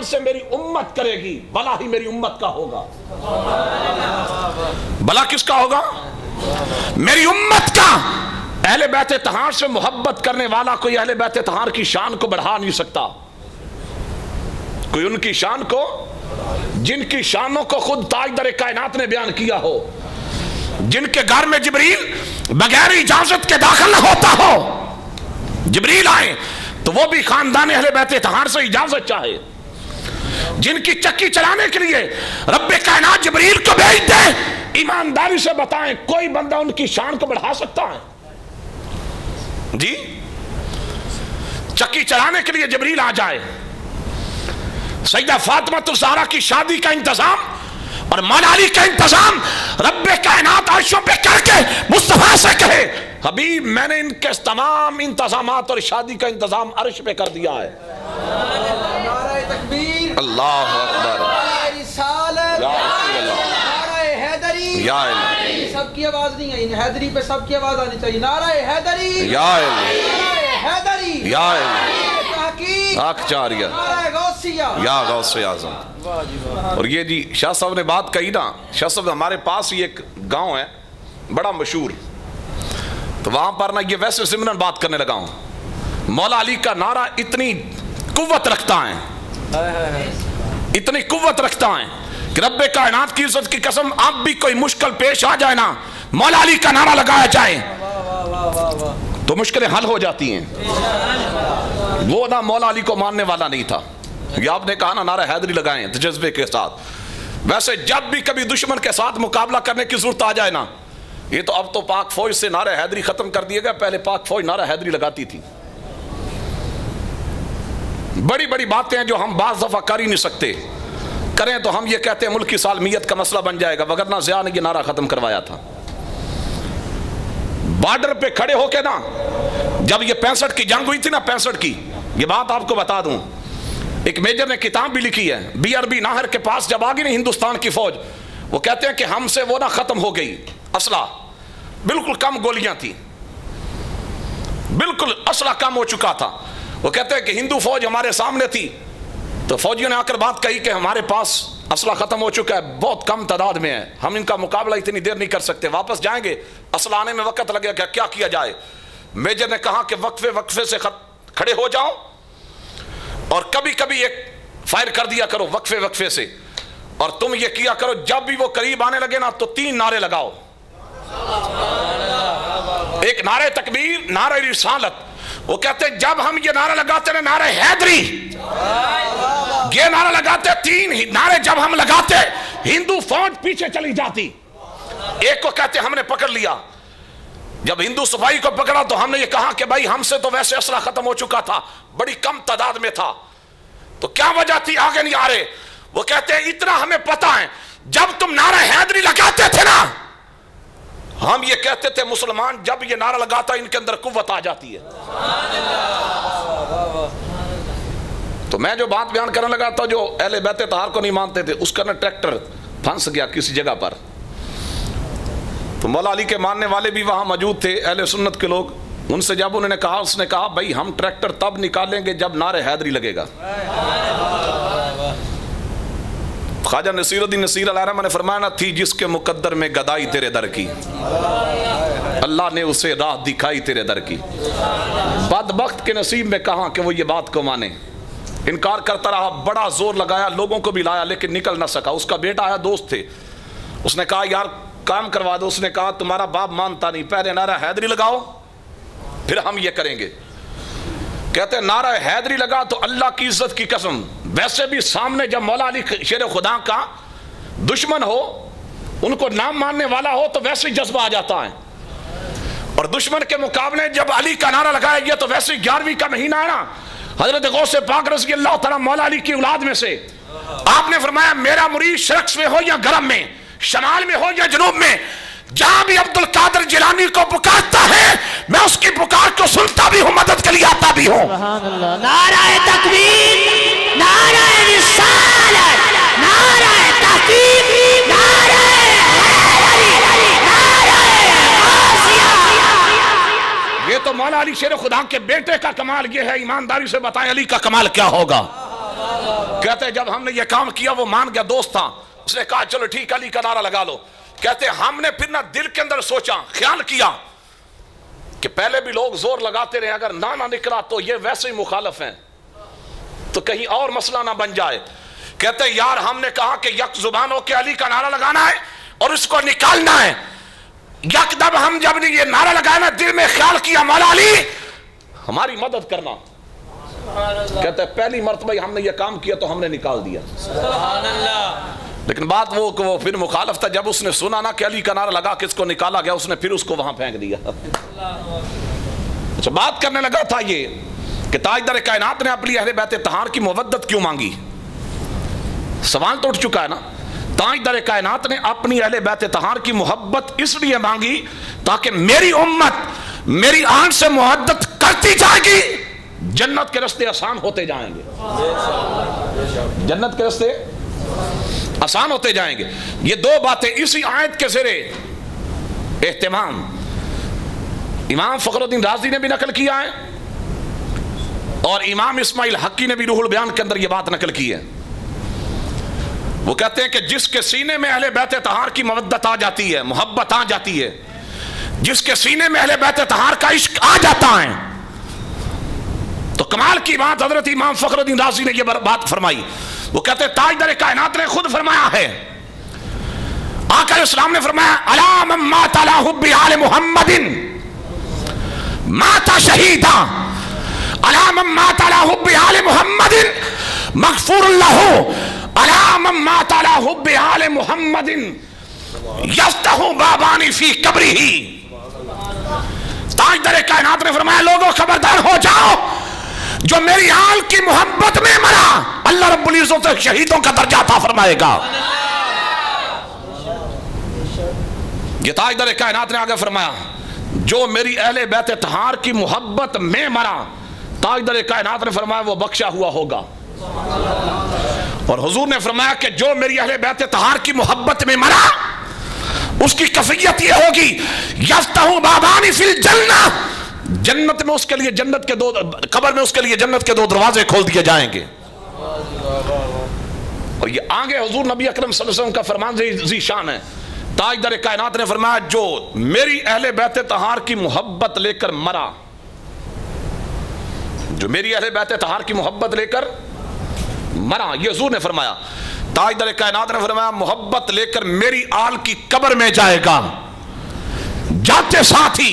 से मेरी उम्मत करेगी, भला ही मेरी उम्मत का होगा। भला किसका होगा? मेरी उम्मत का। अहले बैत तहार से मोहब्बत करने वाला कोई अहले बैत तहार की शान को बढ़ा नहीं सकता। कोई उनकी शान को, जिनकी शानों को खुद ताजदर कायनात ने बयान किया हो, जिनके घर में जिब्रील बगैर इजाजत के दाखिल न होता हो, जिब्रील आए तो वो भी खानदान अहले बैत तहार से इजाजत चाहे, जिनकी चक्की चलाने के लिए रब्बे कायनात जिब्रील को भेज दे। ईमानदारी से बताएं, कोई बंदा उनकी शान को बढ़ा सकता है? जी, चक्की चलाने के लिए जिब्रील आ जाए, सैयदा फातिमा ज़हरा की शादी का इंतजाम और मौला अली का इंतजाम रब्बे कायनात अर्शों पे करके मुस्तफा से कहे, हबीब मैंने इनके तमाम इंतजामात और शादी का इंतजाम अर्श पे कर दिया है। अल्लाह अकबर, सबकी आवाज नहीं आई, हैदरी पे सबकी आवाज आनी चाहिए। नाराए हैदरी, हैदरी, या गौसे आज़म। और ये जी शाह साहब ने बात कही ना, शाह साहब हमारे पास ही एक गांव है बड़ा मशहूर, तो वहां पर ना ये वैसे सिमरन बात करने लगा हूं। मौला अली का नारा इतनी कुव्वत रखता है, इतनी कुव्वत रखता है कि रब्बे कायनात की इज्जत की कसम, अब भी कोई मुश्किल पेश आ जाए ना, मौला अली का नारा लगाया जाए तो मुश्किलें हल हो जाती हैं। वो ना मौला अली को मानने वाला नहीं था, ये आपने कहा ना नारा हैदरी लगाए तो जज्बे के साथ। वैसे जब भी कभी दुश्मन के साथ मुकाबला करने की जरूरत आ जाए ना, ये तो अब तो पाक फौज से नारा हैदरी खत्म कर दिया गया, पहले पाक फौज नारा हैदरी लगाती थी। बड़ी बड़ी बातें हैं जो हम बाज़ दफा कर ही नहीं सकते, करें तो हम ये कहते हैं मुल्क की सालमियत का मसला बन जाएगा, वगरना ज़िया ने ये नारा खत्म करवाया था। बॉर्डर पे खड़े होके ना, जब ये 65 की जंग हुई थी ना, 65 की, ये बात आपको बता दूं, एक मेजर ने किताब भी लिखी है, BRB नाहर के पास जब आ गई ना हिंदुस्तान की फौज, वो कहते हैं कि हमसे वो ना खत्म हो गई असला, बिल्कुल कम गोलियां थी, बिल्कुल असला कम हो चुका था। वो कहते हैं कि हिंदू फौज हमारे सामने थी, तो फौजियों ने आकर बात कही कि हमारे पास असला खत्म हो चुका है, बहुत कम तादाद में है, हम इनका मुकाबला इतनी देर नहीं कर सकते, वापस जाएंगे, असला आने में वक्त लगेगा, क्या किया जाए? मेजर ने कहा कि वक्फे वक्फे से खड़े हो जाओ और कभी कभी एक फायर कर दिया करो वक्फे वक्फे से, और तुम ये किया करो जब भी वो करीब आने लगे ना तो 3 नारे लगाओ। एक नारे तकबीर, नारे रिसालत। वो कहते जब हम ये नारा लगाते ना, नारे हैदरी, ये नारा लगाते, 3 नारे जब हम लगाते, हिंदू फौज पीछे चली जाती। एक को कहते हमने पकड़ लिया, जब हिंदू सफाई को पकड़ा तो हमने ये कहा कि भाई हमसे तो वैसे असला खत्म हो चुका था, बड़ी कम तादाद में था, तो क्या वजह थी आगे नहीं आ रहे? वो कहते हैं इतना हमें पता है, जब तुम नारा हैदरी लगाते थे ना, हम ये कहते थे मुसलमान जब ये नारा लगाता इनके अंदर कुव्वत आ जाती है। तो मैं जो बात बयान करने लगा था, जो अहले बैत तहार को नहीं मानते थे, उसका ना ट्रैक्टर फंस गया किसी जगह पर, तो मौला अली के मानने वाले भी वहां मौजूद थे, अहले सुन्नत के लोग। उनसे जब उन्होंने कहा, उसने कहा भाई हम ट्रैक्टर तब निकालेंगे जब नारे हैदरी लगेगा। ख्वाजा नसीरुद्दीन नसीर अलैहिर्रहमत ने फरमाया ना, थी जिसके मुकद्दर में गदाई तेरे दर की, अल्लाह ने उसे राह दिखाई तेरे दर की। बदबख्त के नसीब में कहा कि वो ये बात को माने, इनकार करता रहा, बड़ा जोर लगाया, लोगों को भी लाया, लेकिन निकल ना सका। उसका बेटा आया, दोस्त थे, उसने कहा यार काम करवा दो। उसने कहा तुम्हारा बाप मानता नहीं, पहले नारा हैदरी लगाओ फिर हम ये करेंगे। कहते नारा हैदरी लगा तो अल्लाह की इज्जत की कसम, वैसे भी सामने जब मौला अली शेर खुदा का दुश्मन हो, उनको नाम मानने वाला हो, तो वैसे ही जज्बा आ जाता है। और दुश्मन के मुकाबले जब अली का नारा लगाया गया तो वैसे 11वीं का महीना है ना, हजरत गौसे पाक रज़ी अल्लाह तआला मौला अली की औलाद में से आपने फरमाया मेरा मुरीद शर्क़ में हो या गरम में, शमाल में हो या जनूब में, जहां भी अब्दुल कादिर जिलानी को पुकारता है मैं उसकी पुकार को सुनता भी हूं, मदद के लिए आता भी हूं। नाराए तकबीर, नाराए रिसालत, नाराए तहकीक, नाराए हैदरी, नाराए गासिया। ये तो मौला अली शेर खुदा के बेटे का कमाल ये है, ईमानदारी से बताएं अली का कमाल क्या होगा। कहते जब हमने ये काम किया वो मान गया, दोस्त था, उसने कहा चलो ठीक अली का नारा लगा लो। कहते हमने फिर ना दिल के अंदर सोचा, ख्याल किया कि पहले भी लोग जोर लगाते रहे, अगर ना निकला तो ये वैसे ही मुखालिफ हैं, तो कहीं और मसला ना बन जाए। कहते यार हमने कहा कि यक जुबान होकर अली का नारा लगाना है और इसको निकालना है। यकदम हम जब ये नारा लगाया ना, दिल में ख्याल किया मौला अली हमारी मदद करना। कहते पहली मर्तबा हमने ये काम किया तो हमने निकाल दिया। लेकिन बात वो फिर मुखालिफ था, जब उसने सुना ना कि अली का नारा लगा किसको निकाला गया, उसने फिर उसको वहां फेंक दिया। अच्छा, बात करने लगा था ये कि ताजदार कायनात ने अपनी अहले बैत तहार की मुवद्दत क्यों मांगी। सवाल तो उठ चुका है ना। ताजदार कायनात ने अपनी अहले बैत तहार की मोहब्बत इसलिए मांगी ताकि मेरी उम्मत मेरी आन से मोहब्बत करती जाएगी, जन्नत के रास्ते आसान होते जाएंगे, जन्नत के रास्ते आसान होते जाएंगे। ये दो बातें इसी आयत के ज़रिए एहतिमाम इमाम फखरुद्दीन राजी ने भी नकल किया है और इमाम इस्माइल हक्की ने भी रूहुल बयान के अंदर यह बात नकल की है। वो कहते हैं कि जिसके सीने में अहले बैत तहार की मवद्दत आ जाती है, मोहब्बत आ जाती है, जिसके सीने में अहले बैत तहार का इश्क आ जाता है, तो कमाल की बात हजरत इमाम फखरुद्दीन राजी ने यह बात फरमाई। वो कहते हैं ताजदार कायनात ने खुद फरमाया है, आका इस्लाम ने फरमाया अला मन माता ला हुब्बी आले मुहम्मदिन माता शहीदा, अला मन माता ला हुब्बी आले मुहम्मदिन मगफूरुन लहू, अला मन माता ला हुब्बी आले मुहम्मदिन यफ्तहु बाबानी फी कब्रिही। ताजदार कायनात ने फरमाया लोगों खबरदार हो जाओ, जो मेरी आल की मोहब्बत में मरा अल्लाह रब्बुल इज्जत से शहीदों का दर्जा अता फरमाएगा। ये ताजदार कायनात ने आगे फरमाया जो मेरी अहले बैत तहार की मोहब्बत में मरा, ताजदार कायनात ने फरमाया वो बख्शा हुआ होगा। और हुजूर ने फरमाया कि जो मेरी अहले बैत तहार की मोहब्बत में मरा उसकी कैफियत ये होगी यफ्तहु बाबानी फिल जन्नह, जन्नत में उसके लिए जन्नत के दो, कब्र में उसके लिए जन्नत के दो दरवाजे खोल दिए जाएंगे। और ये आगे हुजूर नबी अकरम सल्लल्लाहु अलैहि वसल्लम का फरमान ज़ीशान है। ताजदार कायनात ने फरमाया जो मेरी अहले बैत तहार की मोहब्बत लेकर मरा, जो मेरी अहले बैत तहार की मोहब्बत लेकर मरा, ये हुजूर ने फरमाया। ताजदार कायनात ने फरमाया मोहब्बत लेकर मेरी आल की कब्र में जाएगा, जाते साथ ही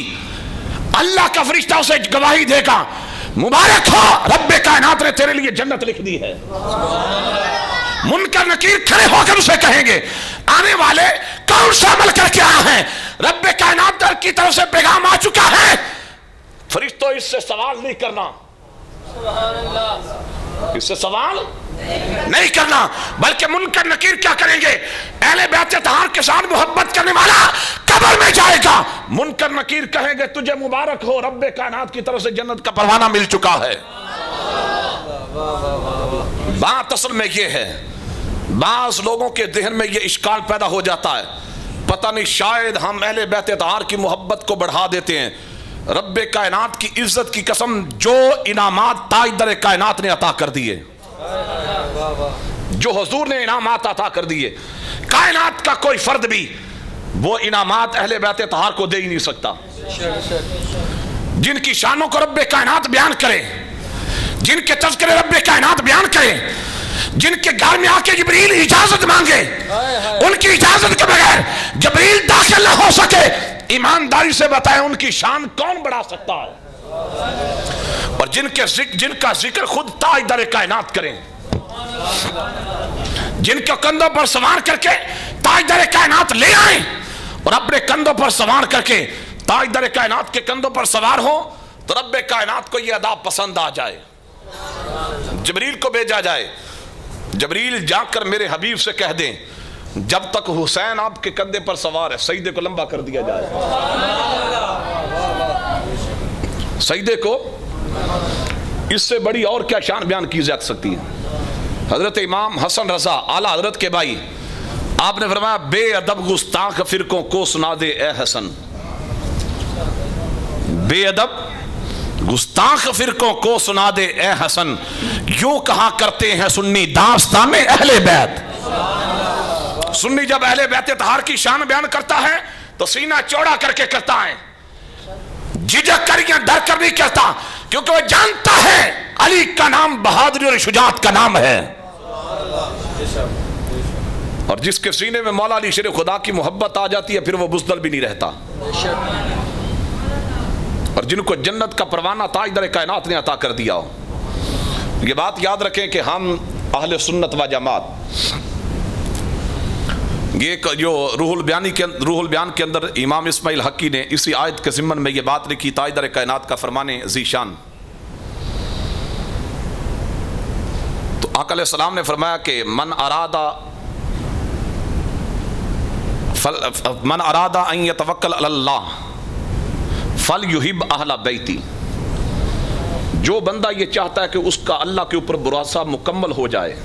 अल्लाह का फरिश्ता उसे गवाही देगा मुबारक हो रब्बे कायनात ने तेरे लिए जन्नत लिख दी है। मुनकर नकीर खड़े होकर उसे कहेंगे आने वाले कौन सा अमल करके आया है, रब्बे कायनात की तरफ से पैगाम आ चुका है। फरिश्तों इससे सवाल नहीं करना, इससे सवाल नहीं करना, बल्कि मुनकर नकीर क्या करेंगे, अहले बैत तहार के साथ मोहब्बत करने वाला कब्र में जाएगा, मुनकर नकीर कहेंगे तुझे मुबारक हो रब्बे कायनात की तरफ से जन्नत का परवाना मिल चुका है। बात असल में यह है, बाज लोगों के जहन में यह इश्काल पैदा हो जाता है, पता नहीं शायद हम अहले बैत तहार की मोहब्बत को बढ़ा देते हैं। रब्बे कायनात की इज्जत की कसम, जो इनामात ताजदार कायनात ने अता कर दिए, जो हुजूर ने इनामात अता कर दिए, कायनात का कोई फर्द भी वो इनामात अहले बैत तहार को दे ही नहीं सकता। जिनकी शानों को रब्बे कायनात बयान करे, जिनके तज़किरे रब्बे कायनात बयान करे, जिनके घर में आके जिब्रील इजाजत मांगे, उनकी इजाजत के बगैर जिब्रील दाखिल न हो सके, ईमानदारी से बताएं उनकी शान कौन बढ़ा सकता है। और जिनका जिक्र खुद ताजदार कायनात करें, जिनके कंधों पर सवार करके ताजदार कायनात ले आए और अपने कंधों पर सवार करके ताजदार कायनात के कंधों पर सवार हो, तो रब्बे कायनात को यह अदा पसंद आ जाए, जिब्रील को भेजा जाए, जिब्रील जाकर मेरे हबीब से कह दें जब तक हुसैन आपके कंधे पर सवार है सईदे को लंबा कर दिया जाए। सईदे को इससे बड़ी और क्या शान बयान की जा सकती है। हजरत इमाम हसन रजा आला हजरत के भाई, आपने फरमाया बेअदब गुस्ताख फिरकों को सुना दे ए हसन, बेअदब गुस्ताख फिरकों को सुना दे ए हसन, यूं कहा करते हैं सुन्नी दास्तान अहले बैत। सुन्नी जब अहले बैत तहार की शान बयान करता है तो सीना चौड़ा करके करता है, झिझक कर या डर कर नहीं कहता, क्योंकि वह जानता है अली का नाम बहादुरी और शुजात का नाम है। और जिसके सीने में मौला अली शेर खुदा की मोहब्बत आ जाती है फिर वो बुज़दिल भी नहीं रहता। और जिनको जन्नत का परवाना ताजदार कायनात ने अता कर दिया हो। ये बात याद रखें कि हम अहले सुन्नत व जमात, ये जो रूहुल बयान के अंदर इमाम इस्माइल हक्की ने इसी आयत के ज़िम्मन में ये बात लिखी, ताजदार कायनात का फरमाने ज़ीशान। तो आका अलैहिस्सलाम ने फरमाया कि मन अरादा अन यतवक्कल अल्लाह फल युहिब अहला बैती। जो बंदा ये चाहता है कि उसका अल्लाह के ऊपर भरोसा मुकम्मल हो जाए,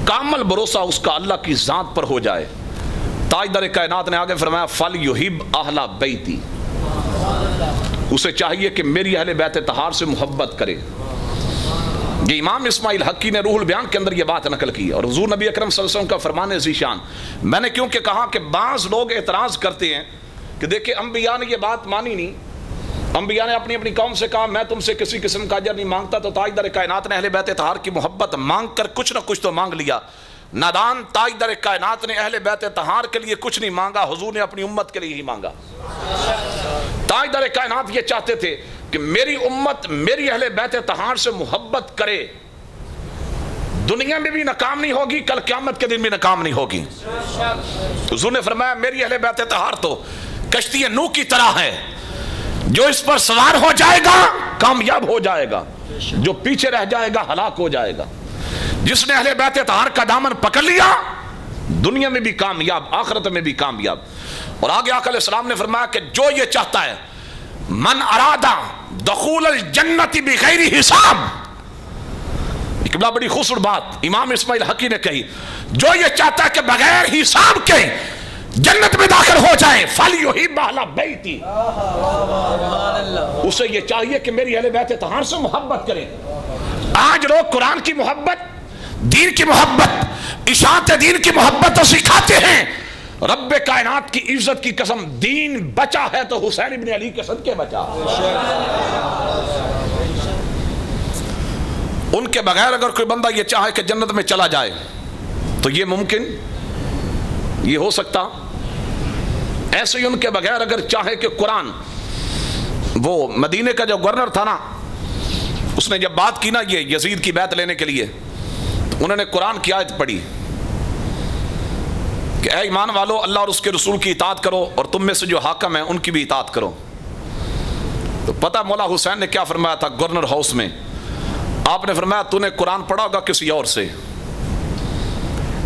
कामल भरोसा उसका अल्लाह की ज़ात पर हो जाए, ताजदार कायनात ने आगे फरमाया फल युहिब अहला बैती, उसे चाहिए कि मेरी अहले बैत तहार से मोहब्बत करे। ये इमाम इस्माइल हक्की ने रूहुल बयान के अंदर ये बात नकल की। और हुजूर नबी अकरम सल्लल्लाहु अलैहि वसल्लम का फरमाने ज़ीशान। मैंने क्योंकि कहा कि बाज़ लोग एतराज़ करते हैं कि देखिए अंबिया ने ये बात मानी नहीं, अंबिया ने अपनी अपनी कौम से कहा मैं तुमसे किसी किस्म का अजर नहीं मांगता, तो ताजदार कायनात ने अहले बैत तहार की मोहब्बत मांग कर कुछ ना कुछ तो मांग लिया। नादान ताजदार कायनात ने अहले बैत तहार के लिए कुछ नहीं मांगा, हुजूर ने अपनी उम्मत के लिए ही मांगा। ताजदार कायनात ये चाहते थे कि मेरी उम्मत मेरी अहले बैत तहार से मोहब्बत करे, दुनिया में भी नाकाम नहीं होगी, कल क़यामत के दिन भी नाकाम नहीं होगी। हुजूर ने फरमाया मेरी अहले बैत तहार तो कश्ती नूह की तरह है, जो इस पर सवार हो जाएगा कामयाब हो जाएगा, जो पीछे रह जाएगा हलाक हो जाएगा। जिसने अहले बैत तहार का दामन पकड़ लिया दुनिया में भी कामयाब, आखिरत में भी कामयाब। और आगे आका अलैहिस्सलाम ने फरमाया कि जो ये चाहता है मन अरादा दखूल जन्नती बिगैरी हिसाब, एक बड़ी खूबसूरत बात इमाम इस्माइल हक्की ने कही, जो ये चाहता है कि बगैर हिसाब के जन्नत में दाखिल हो जाए फल युहिब अहला बैती, उसे ये चाहिए कि मेरी अहले बैत तहार से मोहब्बत करे। आज लोग कुरान की मोहब्बत, दीन की मोहब्बत, इशाअत दीन की मोहब्बत तो सिखाते हैं, रब्बे कायनात की इज्जत की कसम दीन बचा है तो हुसैन इब्न अली के सदके बचा। उनके बगैर अगर कोई बंदा ये चाहे कि जन्नत में चला जाए तो ये मुमकिन, ये हो सकता। ऐसे ही उनके बगैर अगर चाहे कि कुरान, वो मदीने का जो गवर्नर था ना, उसने जब बात की ना ये यजीद की बैत लेने के लिए, तो उन्होंने कुरान की आयत पढ़ी कि ऐ ईमान वालो अल्लाह और उसके रसूल की इताअत करो और तुम में से जो हाकिम है उनकी भी इताअत करो। तो पता मौला हुसैन ने क्या फरमाया था गवर्नर हाउस में? आपने फरमाया तूने कुरान पढ़ा होगा किसी और से,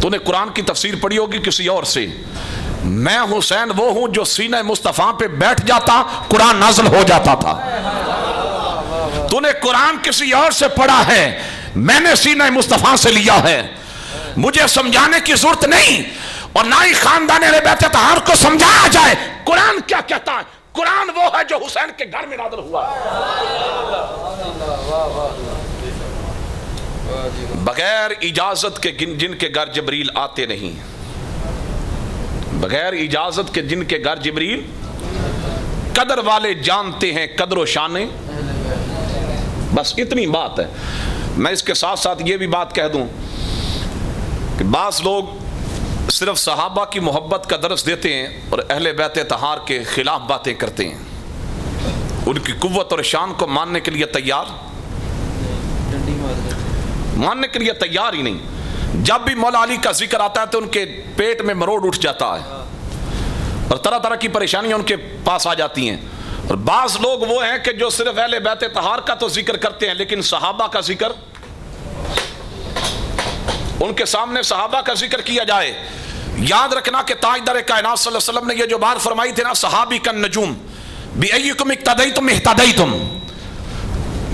तूने कुरान की तफसीर पढ़ी होगी किसी और से, मैं हुसैन वो हूं जो सीना मुस्तफा पे बैठ जाता कुरान नाज़िल हो जाता था। तूने कुरान किसी और से पढ़ा है, मैंने सीना मुस्तफा से लिया है, मुझे समझाने की जरूरत नहीं और ना ही खानदान अहले बैत तहार को समझाया जाए कुरान क्या कहता है। कुरान वो है जो हुसैन के घर में नाज़िल हुआ। बगैर इजाजत के जिनके घर जिब्रील आते नहीं, बगैर इजाजत के जिनके घर जिब्रील, कदर वाले जानते हैं कदर व शाने। बस इतनी बात है। मैं इसके साथ साथ ये भी बात कह दूं कि बास लोग सिर्फ सहाबा की मोहब्बत का दर्स देते हैं और अहले बैत तहार के खिलाफ बातें करते हैं, उनकी कुव्वत और शान को मानने के लिए तैयार ही नहीं। जब भी मौला अली का जिक्र आता है तो उनके पेट में मरोड़ उठ जाता है और तरह तरह की परेशानियां उनके पास आ जाती हैं। और बाज लोग वो हैं कि जो सिर्फ अहले बैत तहार का तो जिक्र करते हैं लेकिन सहाबा का जिक्र, उनके सामने सहाबा का जिक्र किया जाए। याद रखना कि ताजदार कायनात सल्लल्लाहु अलैहि वसल्लम ने ये जो बात फरमाई थी ना, सहाबी कन नजूम बिअय्युकुम इक्तदैतुम इहतदैतुम,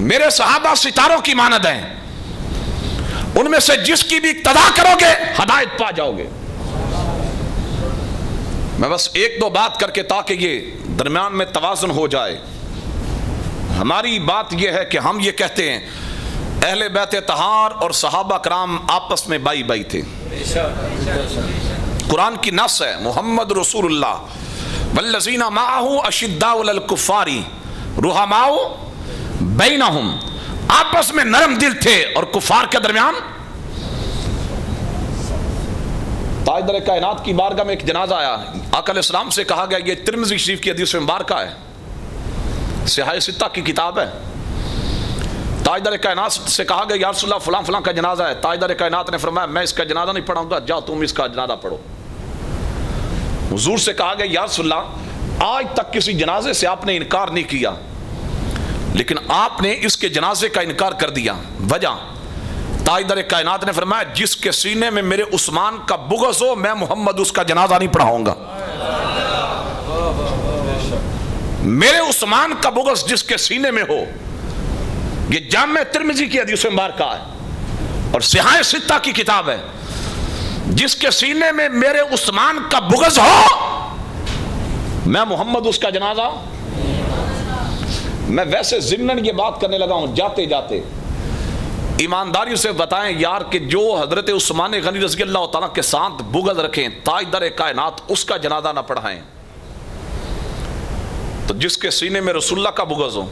मेरे सहाबा सितारों की मानद हैं, उनमें से जिसकी भी इक्तदा करोगे हदायत पा जाओगे। मैं बस एक दो बात करके ताकि ये दरमियान में तवाज़ुन हो जाए, हमारी बात यह है कि हम ये कहते हैं अहले बैत तहार और सहाबा कराम आपस में बाई बाई थे। कुरान की नस है, मोहम्मद रसूलुल्लाह वल्लज़ीना माअहू अशिद्दाउ अलल कुफ़ारी रुहमाउ बैनहुम, आपस में नरम दिल थे और कुफार के दरमियान। ताजदार कायनात की बारगाह में एक जनाजा आया, आका अलैहिस्सलाम से कहा गया, ये तिर्मिज़ी शरीफ की हदीस मुबारका है, सिहाह सित्ता की किताब है। ताजदार कायनात से कहा गया, या रसूलल्लाह फलां फलां का जनाजा है। ताजदार कायनात ने फरमाया, मैं इसका जनाजा नहीं पढ़ाऊंगा, जाओ तुम इसका जनाजा पढ़ो। हुजूर से कहा गया, या रसूलल्लाह आज तक किसी जनाजे से आपने इनकार नहीं किया, लेकिन आपने इसके जनाजे का इनकार कर दिया, वजह? ताजदार कायनात ने फरमाया, जिसके सीने में मेरे उस्मान का बुग़्ज़ हो, मैं मोहम्मद उसका जनाजा नहीं पढ़ाऊंगा। मेरे उस्मान का बुग़्ज़ जिसके सीने में हो, ये जामे तिर्मिज़ी की हदीस मुबारका है और सिहाह सित्ता की किताब है, जिसके सीने में मेरे उस्मान का बुग़्ज़ हो, मैं मोहम्मद उसका जनाजा। मैं वैसे ज़िम्नन ये बात करने लगा हूं, जाते जाते ईमानदारी से बताएं यार कि जो हजरत उस्मान गनी रज़ी अल्लाह तआला के साथ बुग़्ज़ रखें, ताजदार कायनात उसका जनाजा ना पढ़ाएं, तो जिसके सीने में रसूलुल्लाह का बुग़्ज़ हो,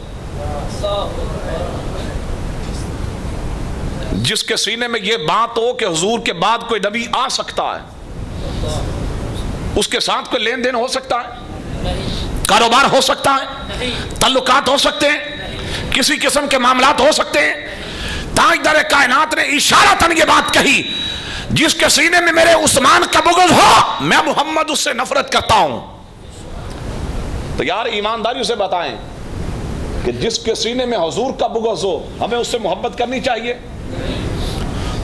जिसके सीने में यह बात हो कि हुजूर के बाद कोई नबी आ सकता है, उसके साथ कोई लेन देन हो सकता है, कारोबार हो सकता है, तल्लुकात हो सकते हैं, किसी किस्म के मामलात हो सकते हैं। ताजदार कायनात ने इशारतन ये बात कही, जिसके सीने में मेरे उस्मान का बुग़्ज़ हो, मैं मोहम्मद उससे नफरत करता हूं। तो यार ईमानदारी से बताएं कि जिसके सीने में हुजूर का बुग़्ज़ हो, हमें उससे मोहब्बत करनी चाहिए।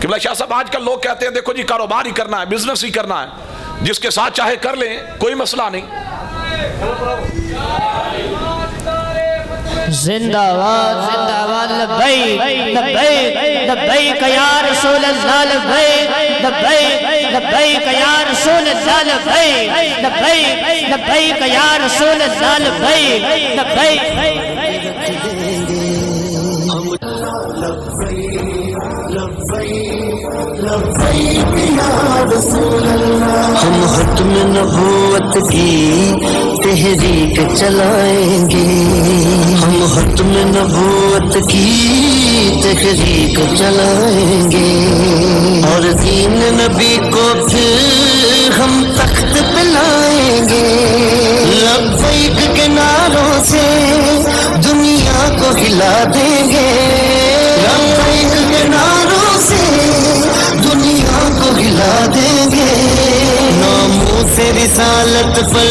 किबला शाह साहब, आजकल लोग कहते हैं देखो जी कारोबार ही करना है, बिजनेस ही करना है, जिसके साथ चाहे कर लें, कोई मसला नहीं। जिंदाबाद जिंदाबाद, लब्बैक लब्बैक लब्बैक या रसूल अल्लाह, लब्बैक लब्बैक लब्बैक या रसूल अल्लाह, लब्बैक लब्बैक लब्बैक या रसूल अल्लाह, लब्बैक लब्बैक। हम खत्म नबूवत की तहरीक चलाएंगे, हम खत्म नबूवत की तहरीक चलाएंगे, और दीन नबी को फिर हम तख्त पे लाएंगे। लब्बैक के नारों से दुनिया को हिला देंगे, लब्बैक के नारों से दुनिया को हिला देंगे। नामों से रिसालत पर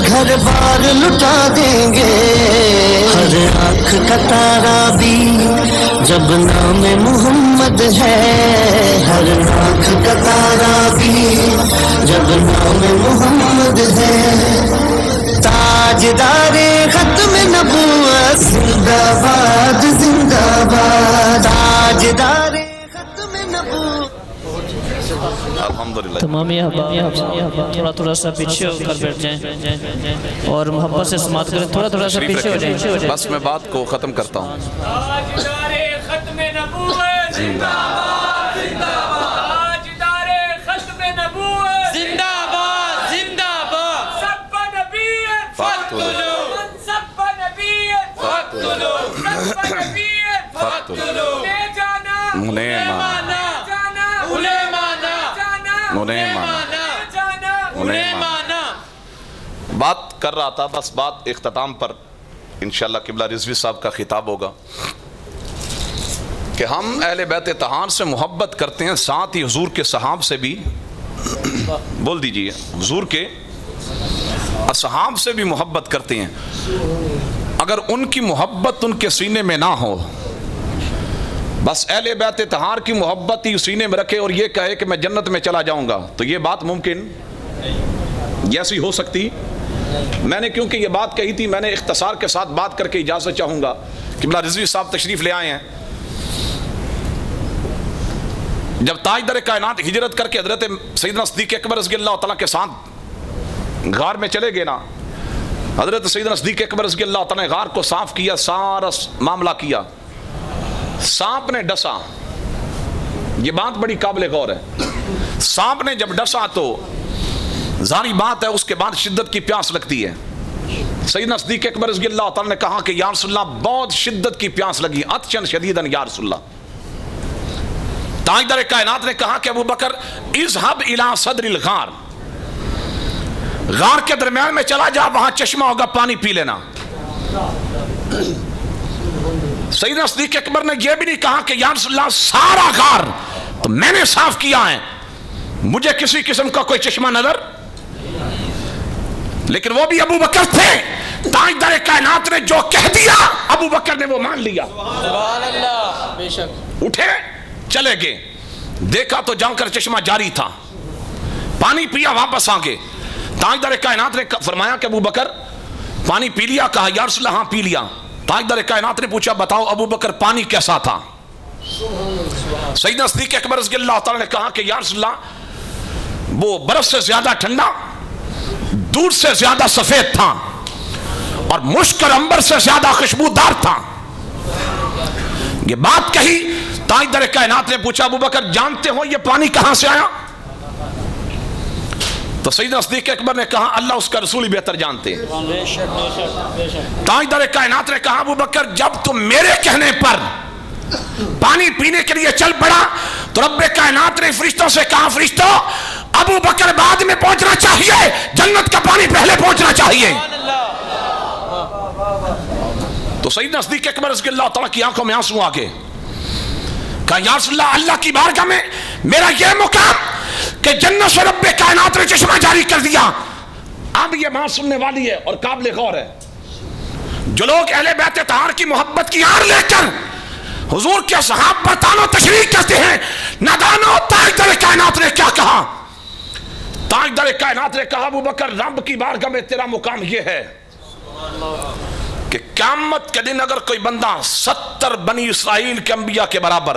घर बार लुटा देंगे। हर आँख का तारा भी जब नाम मोहम्मद है, हर आँख का तारा भी जब नाम मोहम्मद है। ताजदारे खत्म नबूवत जिंदाबाद जिंदाबाद, ताजदारे खत्म नबूवत। अल्हम्दुलिल्लाह। तमाम थोड़ा थोड़ा सा पीछे होकर बैठ जाएं और मोहब्बत से समात करें, थोड़ा थोड़ा सा पीछे हो जाएं। बस मैं बात को खत्म करता हूँ। बात कर रहा था, बस बात इख्तिताम पर इंशाअल्लाह किबला रिजवी साहब का खिताब होगा कि हम अहले बैत तहार से मोहब्बत करते हैं, साथ ही हुजूर के सहाब से भी बोल दीजिए, हुजूर के असहाब से भी मोहब्बत करते हैं। अगर उनकी मोहब्बत उनके सीने में ना हो, बस अहले बैत तहार की मोहब्बत ही सीने में रखे और ये कहे कि मैं जन्नत में चला जाऊंगा, तो ये बात मुमकिन जैसी हो सकती। मैंने क्योंकि ये बात कही थी, मैंने इख्तिसार के साथ बात करके इजाज़त चाहूँगा। किबला रिजवी साहब तशरीफ़ ले आए हैं। जब ताजदार कायनात हिजरत करके हजरत सैयदना सिद्दीक़ अकबर रज़ी अल्लाह तआला के साथ गार में चले गए ना, हजरत सैयदना सिद्दीक़ अकबर रज़ियल्लाहु ताला ने गार को साफ किया, सारा मामला किया, सांप ने डसा। ये बात बड़ी काबिल गौर है। सांप ने जब डसा तो जारी बात है उसके बाद शिद्दत की प्यास लगती है। सैयदना सिद्दीक़ अकबर रज़ियल्लाहु ताला ने कहा कि या रसूलल्लाह बहुत शिद्दत की प्यास लगी, अतशन शदीदन या रसूलल्लाह। ताजदार कायनात ने कहा कि अबू बकर इज़हब इला सदरिल गार, गार के दरमियान में चला जा, वहां चश्मा होगा, पानी पी लेना। सैयदना सिद्दीक़ अकबर ने यह भी नहीं कहा कि या रसूलल्लाह सारा गार तो मैंने साफ किया है, मुझे किसी किस्म का कोई चश्मा नजर, लेकिन वो भी अबू बकर थे। ताजदार कायनात ने जो कह दिया अबू बकर ने वो मान लिया। उठे चले गए, देखा तो जाकर चश्मा जारी था, पानी पिया, वापस आ गए। ताजदार कायनात ने फरमाया कि अबू बकर पानी पी लिया? कहा या रसूलल्लाह हाँ पी लिया। ताजदार कायनात ने पूछा बताओ अबू बकर पानी कैसा था? सैयदना सिद्दीक़ अकबर रज़ियल्लाहु ताला ने कहा कि या रसूलल्लाह वो बर्फ से ज्यादा ठंडा, दूध से ज्यादा सफेद था और मुश्क और अंबर से ज्यादा खुशबूदार था। ये बात कही, ताजदार कायनात ने पूछा अबू बकर जानते हो ये पानी कहां से आया? तो सैयदना सिद्दीक़ अकबर ने कहा अल्लाह उसका रसूल ही बेहतर जानते हैं। ताजदार कायनात ने कहा अबू बकर जब तुम मेरे कहने पर पानी पीने के लिए चल पड़ा तो रब्बे कायनात ने फरिश्तों से कहा फरिश्तों अबू बकर बाद में पहुंचना चाहिए, जन्नत का पानी पहले पहुंचना चाहिए। तो सैयदना सिद्दीक़ अकबर रज़ियल्लाहु ताला की आंखों में आंसू आ गए। कहा या रसूलल्लाह अल्लाह की बारगाह में मेरा यह मुकाम कि जन्नत से रब्बे कायनात ने चश्मा जारी कर दिया। अब यह बात सुनने वाली है और काबिल गौर है। जो लोग अहले बैत तहार की मोहब्बत की आड़ लेकर हुजूर के सहाब पर तानो तशरीह करते हैं, नादानो ताजदार कायनात ने क्या कहा? ताजदार कायनात ने कहा अबू बकर रब की बारगाह में तेरा मुकाम यह है कि क़यामत के दिन अगर कोई बंदा 70 बनी इसराइल के अंबिया के बराबर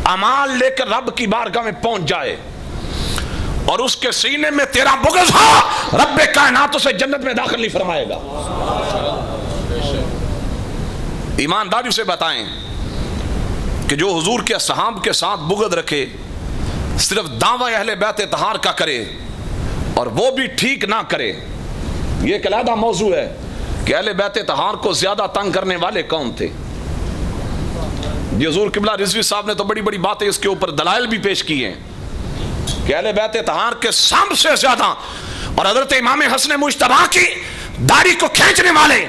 अमाल लेकर रब की बारगाह में पहुंच जाए और उसके सीने में तेरा बुग़्ज़ हो, रब्बे कायनात उसे जन्नत में दाखिल नहीं फरमाएगा। ईमानदारी से बताएं कि जो हुजूर के सहाब के साथ बुग़्ज़ रखे, सिर्फ दावा अहले बैत तहार का करे और वो भी ठीक ना करे, ये एक अलग मौजू है कि अहले बैत तहार को ज्यादा तंग करने वाले कौन थे। हुजूर किबला रिजवी साहब ने तो बड़ी बड़ी बातें इसके ऊपर दलाइल भी पेश किए हैं कि अहले बैत तहार के सबसे ज्यादा और हजरत इमाम हसन मुज्तबा की दाढ़ी को खींचने वाले,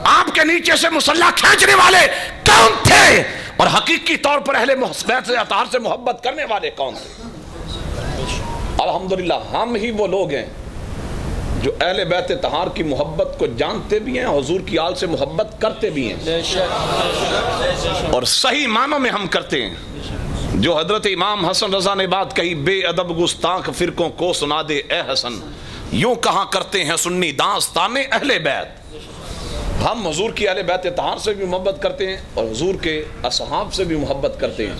आपके नीचे से मुसल्ला खींचने वाले कौन थे और हकीकी तौर पर अहले बैत तहार से मोहब्बत करने वाले कौन थे? अल्हम्दुलिल्लाह हम ही वो लोग हैं जो अहले बैत तहार की मोहब्बत को जानते भी हैं, हुजूर की आल से मोहब्बत करते भी हैं और सही मानों में हम करते हैं। जो हजरत इमाम हसन रजा ने बात कही, बेअदब गुस्ताख फिरकों को सुना दे ए हसन, यूं कहा करते हैं सुन्नी दास्ताने अहले बैत। हम हुजूर की अहले बैत तहार से भी मोहब्बत करते हैं और हुजूर के असहाब से भी मोहब्बत करते हैं।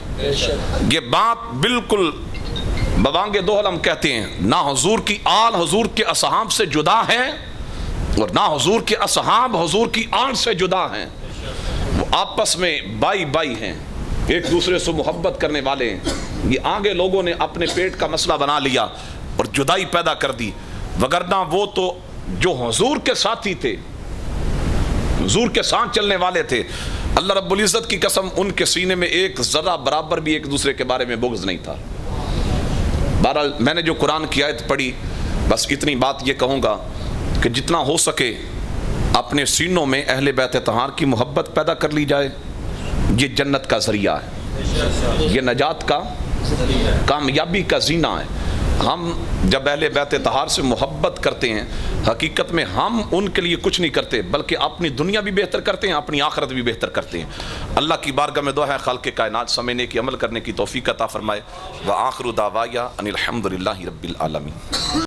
ये बात बिल्कुल बवांगे दोहल हम कहते हैं, ना हुजूर की आल हुजूर के असहाब से जुदा है और ना हुजूर के असहाब हुजूर की आल से जुदा हैं। वो आपस में बाई बाई हैं, एक दूसरे से मोहब्बत करने वाले हैं। ये आगे लोगों ने अपने पेट का मसला बना लिया और जुदाई पैदा कर दी, वगरना वो तो जो हुजूर के साथी थे, हुजूर के साथ चलने वाले थे, अल्लाह रब्बुल इज़्ज़त की कसम उनके सीने में एक जरा बराबर भी एक दूसरे के बारे में बुग़्ज़ नहीं था। बहरहाल मैंने जो कुरान की आयत पढ़ी, बस इतनी बात ये कहूँगा कि जितना हो सके अपने सीनों में अहले बैत तहार की मोहब्बत पैदा कर ली जाए। ये जन्नत का ज़रिया है, ये नजात का, कामयाबी का जीना है। हम जब अहले बैत तहार से मोहब्बत करते हैं, हकीकत में हम उनके लिए कुछ नहीं करते बल्कि अपनी दुनिया भी बेहतर करते हैं, अपनी आखिरत भी बेहतर करते हैं। अल्लाह की बारगाह में दुआ है खाल्क़े कायनात समझने की, अमल करने की तौफ़ीक़ अता फ़रमाए। व आखिरु दावाया अनिल हम्दुलिल्लाहि रब्बिल आलमीन।